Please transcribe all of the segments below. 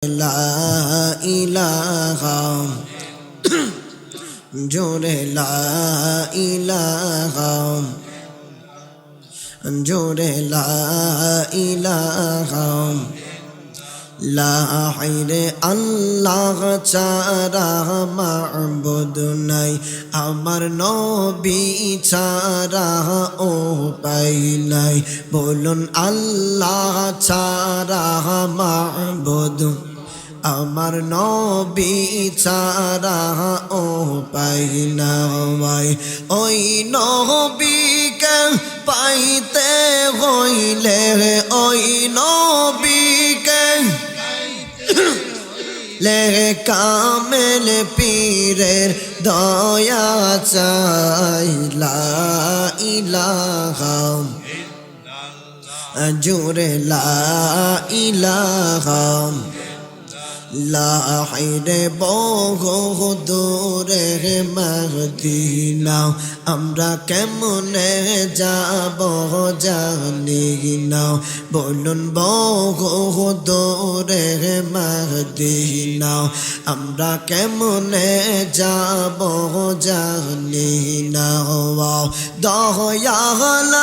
لا إله جورے لا إله جورے لا إله لا حیر আল্লাহ ছাড়া মাবুদ নাই আমার নবী ছাড়া উপায় নাই বলুন আল্লাহ ছাড়া মাবুদ আমার নবী ছাড়া উপায় নাই ওই নবীকে পাইতে হইলে ওই নবীকে লে কামেল পীরের দয়া চাই লা ইলাহা জোরে লা ইলাহা লা হায়রে বহু দূরে মদিনা আমরা কেমনে যাব জানি না বলুন বহু দূরে মদিনা আমরা কেমনে যাব জানি না দয়া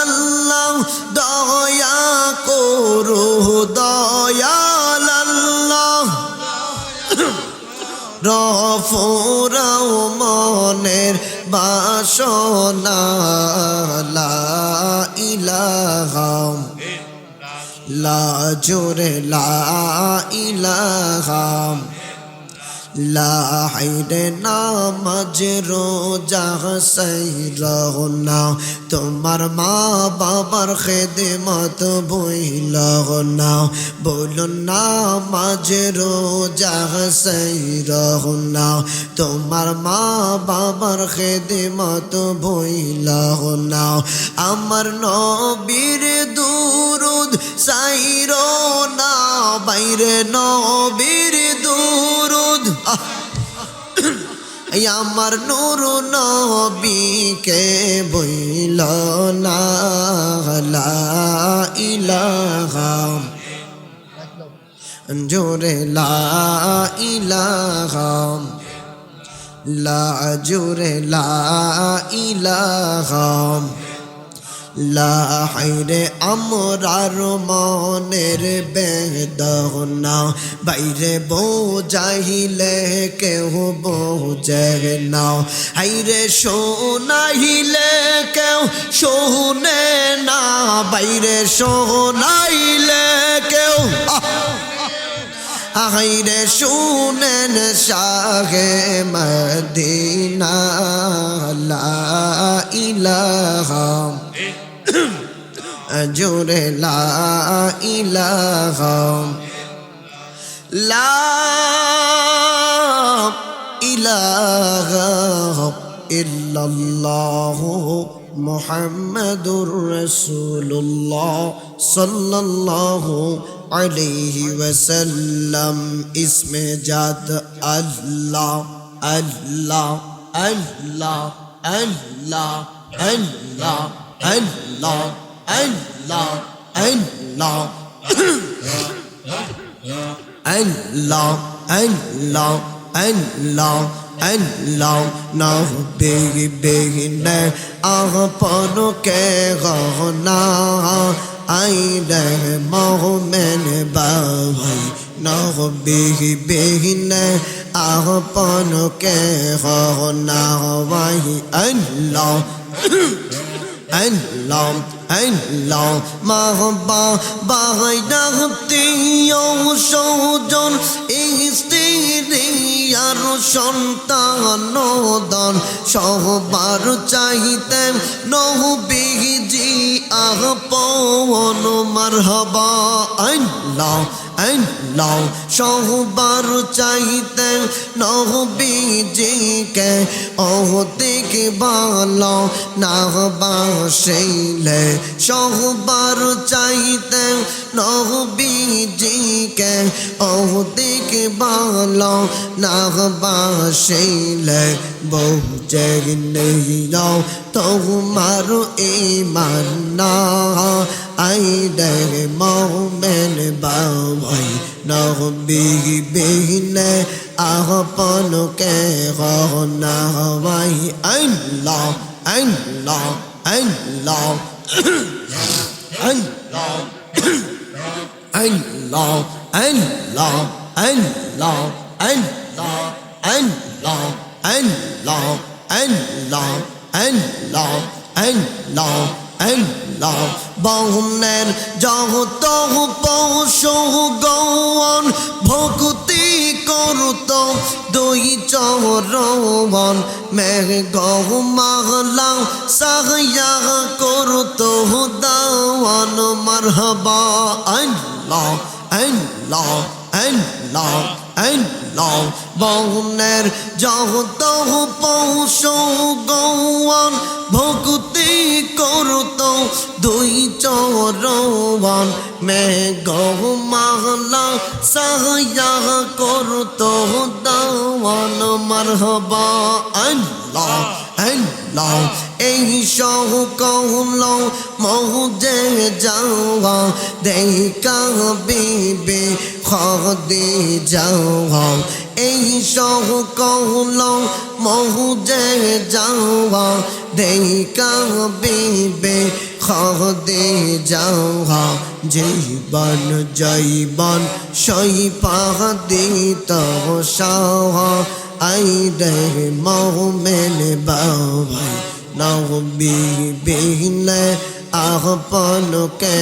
আল্লাহ দয়া করু দয়া আল্লাহ রফুরাও মনের বাসনা লা ইলাহা লা জোরে লা ইলাহা লা হায়রে নামাজ রোজা সাইরনা তোমার মা বাবার খেদমত ভুইলহ না বলুন নামাজ রোজা সাইরনা তোমার মা বাবার খেদমত ভুইলহ না আমার নবীর দুরুদ সাইরনা বাইরে নবীর দুরুদ আমার নূর নবীকে বইল না লা ইলাহা জোরে লা ইলাহা লা জোরে লা ইলাহা লা হায়রে আমরার মনের বেদনা বাইরে বোঝাইলে কেউ বোঝে না হায়রে শোনাইলে কেউ শোনে না বাইরে শোনাইলে কেউ হায়রে শুনেন শাহে মদিনা লা ইলাহা জোরে লা ইলাহা লা ইলাহা ইল্লাল্লাহ মুহাম্মাদুর রাসূলুল্লাহ সাল্লাল্লাহু আলাইহি ওয়াসাল্লাম ইসমে জাত আল্লাহ আল্লাহ আল্লাহ আল্লাহ আল্লাহ Allah, Allah, Allah, Allah, Allah, Allah, Allah, na begine ahpano ke gona aide mohmen bawai na begine ahpano ke gona wai Allah Allah, Allah, mahaba, bahayda tiyo sojon, istiri ar shantanodon, shohbar chahite nobiji ahpon marhaba, Allah. Allah shohbar চাইতে নবীজিকে অধিক ভালো না বাসিলে shohbar চাইতে নবীজিকে অধিক ভালো না বাসিলে বুঝে নিও তোমার ঈমান না আইলে মোমেন বাবাই নবী বিনে আপন কে না ভাই আল্লাহ আল্লাহ আল্লাহ আল্লাহ আল্লাহ আল্লাহ আল্লাহ আল্লাহ আল্লাহ আল্লাহ আল্লাহ আল্লাহ আল্লাহ আল্লাহ বহনের যত পশু গৌন ভক্তি করত দুই চরণ মেঘ গৌ মাহলা সাহয়া করত দাওয়ান মারহাবা আল্লাহ আল্লাহ আল্লাহ আল্লাহ বহনের যত পশু গৌন ভক্তি করত দুই চরণ মেঘ মাহলা সাহয়া করত দাওয়ান মারহাবা আল্লাহ আল্লাহ এই সহ কহল মৌজে যাওয়া দেখা বিবে খদে যাওয়া এই সহ কহল মৌজে যাওয়া দেখা বিবে খদে যাওয়া জীবন জৈবন সই পাদিত সাহা আইলে মোমেন বাবাই নবী বিনে আপন কে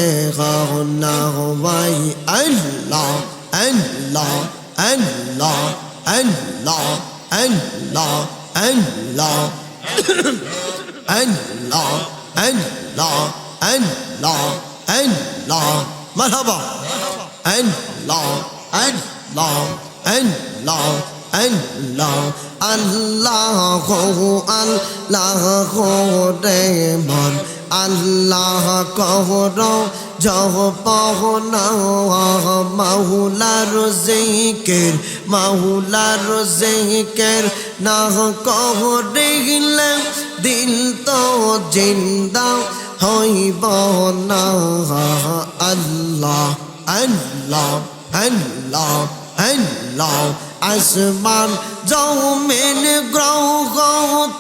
না ভাই আল্লাহ আল্লাহ আল্লাহ আল্লাহ আল্লাহ আল্লাহ আল্লাহ আল্লাহ আল্লাহ আল্লাহ মারহাবা আল্লাহ আল্লাহ আল্লাহ আল্লাহ আল্লাহ আল্লাহ রে মন আল্লাহ কহর জহ পহনা মাহুলার জিকির মাহুলার জিকির না কহরিলে দিল তো জিন্দা হইব না আল্লাহ আল্লাহ আল্লাহ আল্লাহ আসমান জমিন গ্রহ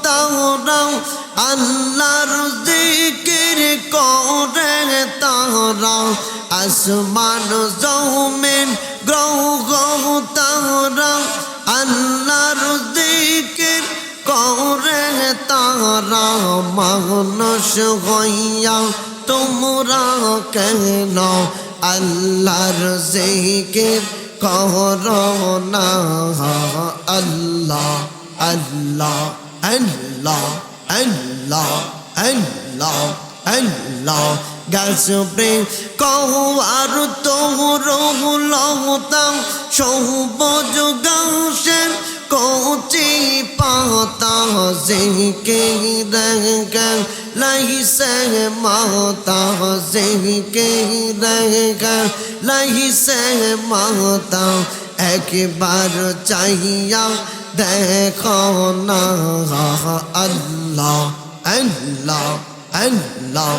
তারা আল্লাহর জিকির করে তারা আসমান জমিন গ্রহ তারা আল্লাহর জিকির করে তারা মানুষ হইয়া তোমরা কেন আল্লাহর জিকির করোনা আল্লাহ আল্লাহ আল্লাহ আল্লাহ আল্লাহ আল্লাহ গাছবে কহার তোর লহতাম সবুজ গাছের কচি পাতা জিকে রঙ লাইসে মাতা জিকে রঙ লাইসে মাতা একবার চাহিয়া দেখো না আল্লাহ আল্লাহ আল্লাহ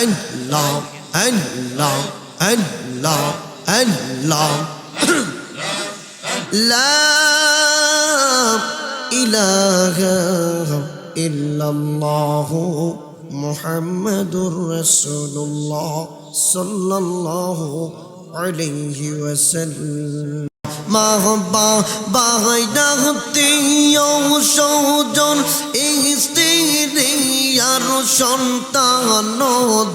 আল্লাহ আল্লাহ আল্লাহ আল্লাহ লা ইলাহা ইল্লাল্লাহ মুহাম্মাদুর রাসূলুল্লাহ সাল্লাল্লাহু আলাইহি ওয়াসাল্লাম মাহবা বাহাইনা হতেও সৌজন স্ত্রী আর সন্তান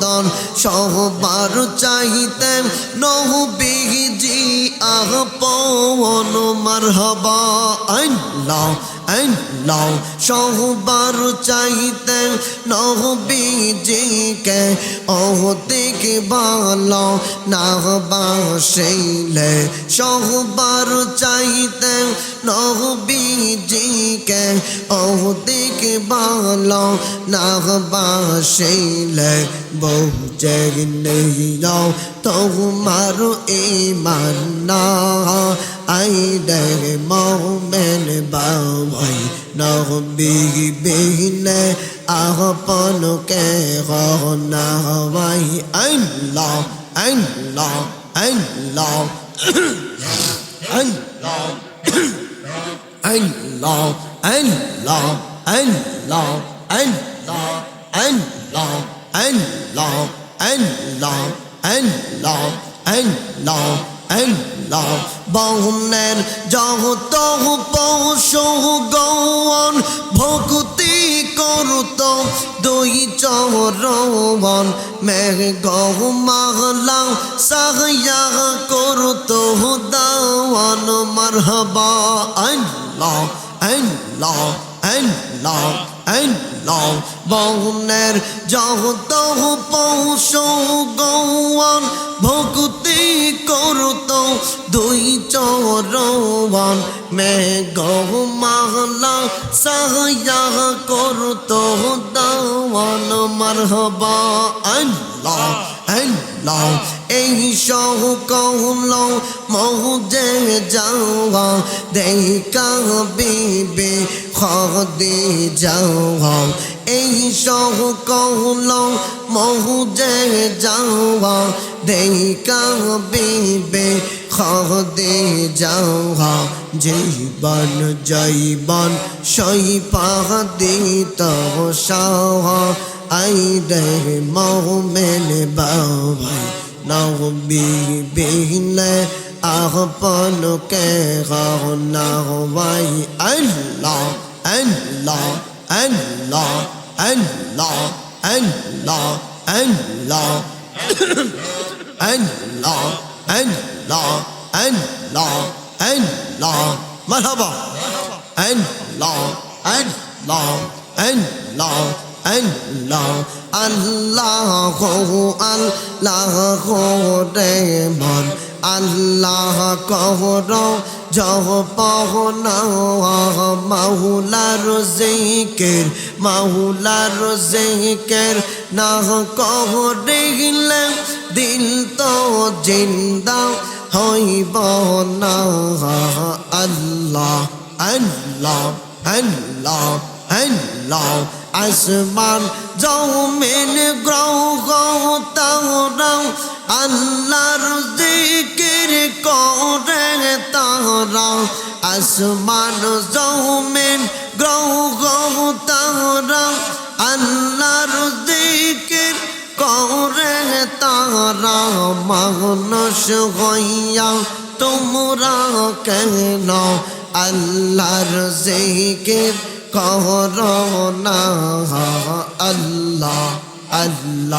দান সহবার চাইতে নবীজি আপন মারহাবা আল্লাহ আল্লাহ সহবার চাইতে নবীজিকে ওদিকে ভালো না বাসিলে সহবার চাইতে নবীজিকে ওদিকে ভালো না বাসিলে বুঝে নিও তোমার ঈমান না আইলে মোমেন বাবাই নবী বিনে আপন কে না ভাই আল্লাহ আল্লাহ আল্লাহ আল্লাহ আল্লাহ আল্লাহ আল্লাহ আল্লাহ আল্লাহ আল্লাহ আল্লাহ আল্লাহ আল্লাহ আল্লাহ বাহুনের যত পশু গৌন ভক্তি করত দুই চরণ মেঘ গৌ মাহলা সাহয়া করত দাওয়ান মারহাবা আল্লাহ আল্লাহ আল্লাহ আল্লাহ বাহুনের যত পশু গৌন ভক্তি করত দুই চরণ মেঘ মাহলা সাহয়া করত দাওয়ান মারহাবা আল্লাহ আল্লাহ এই সহ কহল মৌজে যাওয়া দেখা বিবে খদে যাওয়া এই সহ কহল মৌজে যাওয়া দেখা বিবে খদে যাওয়া জীবন জৈবন সই পাদিত সাহা আই রে মোমেন বাবাই নবী বিনে আপন কে না ভাই আল্লাহ আল্লাহ আল্লাহ আল্লাহ আল্লাহ আল্লাহ আল্লাহ আল্লাহ আল্লাহ আল্লাহ মারহাবা আল্লাহ আল্লাহ আল্লাহ আল্লাহ আল্লাহ আল্লাহ রে মন আল্লাহ কহর জহ পহনা মাহুলার জিকির মাহুলার জিকির না কহরিলে দিল তো জিন্দা হইব না আল্লাহ আল্লাহ আল্লাহ আল্লাহ আসমান জমিন গ্রহ তারা আল্লাহর জিকির করে তারা আসমান জমিন গ্রহ তারা আল্লাহর জিকির করে তারা মানুষ হইয়া তোমরা কেন আল্লাহর জিকির করো না আল্লাহ আল্লাহ।